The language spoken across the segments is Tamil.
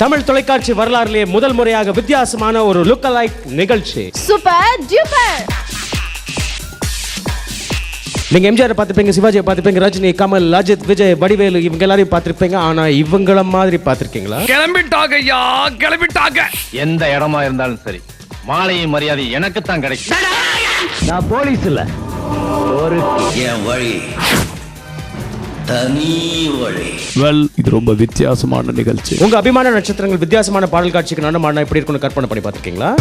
தமிழ் தொலைக்காட்சி வரலாறுலேயே முதல் முறையாக வித்தியாசமான ஒரு லுக் அலைக் நிகழ்ச்சி சூப்பர் டூப்பர். நீங்க எம்ஜிஆர் பார்த்திருப்பீங்க, சிவாஜியை பார்த்திருப்பீங்க, ரஜினி, கமல், அஜித், விஜய், வடிவேலு இவங்க எல்லாரையும் பார்த்திருப்பீங்க. ஆனா இவங்கள மாதிரி பார்த்திருக்கீங்களா? கிளம்பிட்டாங்க ஐயா, கிளம்பிட்டாங்க. எந்த இடமா இருந்தாலும் சரி, மாலையும் மரியாதை எனக்கு தான் கிடைக்கும். நான் போலீஸ் இல்ல, ஒரு என் வழி தனி வழி. இது ரொம்ப வித்தியாசமான நிகழ்ச்சி. உங்க அபிமான நட்சத்திரங்கள் வித்தியாசமான பாடல் காட்சிக்கு நடனமாடினா எப்படி இருக்கும்னு கற்பனை பண்ணி பார்த்திருக்கீங்களா?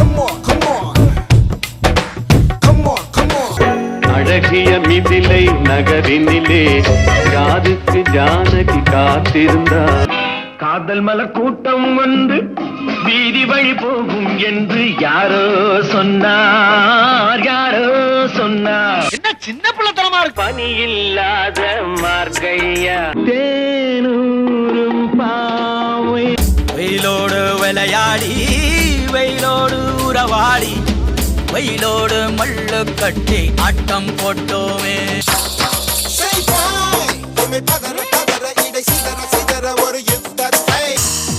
அழகிய மிதிலை நகரினிலே யாருக்கு ஜானகி காத்திருந்தார். காதல் மலர் கூட்டம் வந்து வீதி வழி போகும் என்று யாரோ சொன்னார், யாரோ சொன்னார். என்ன சின்ன பிள்ளைத்தனமா இருக்கு. பனி இல்லாத மார்கையா தேனூரும் பாவை. வெயிலோடு விளையாடி வெயிலோடு உறவாடி வெயிலோடு மல்லு கட்டி ஆட்டம் போட்டோமே.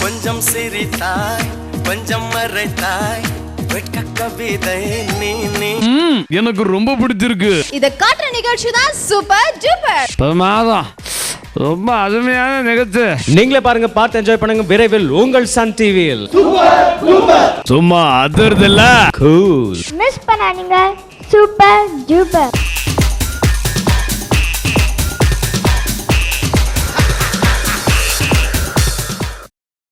கொஞ்சம் சிரித்தாய் கொஞ்சம் மறைத்தாய் வெட்க கவிதை நீ நீ. எனக்கு ரொம்ப பிடிச்சிருக்கு. இத காட்டுற நிகழ்ச்சி தான் சூப்பர் டூப்பர். பிரமாதம், ரொம்ப அருமையான நிகழ்ச்சி. நீங்களே பாருங்க, பார்த்து என்ஜாய் பண்ணுங்க. விரைவில் உங்கள் சன் டிவியில். சும்மா அதிர்தில்ல. கூல். மிஸ் பண்ணாதீங்க சூப்பர் டூப்பர்.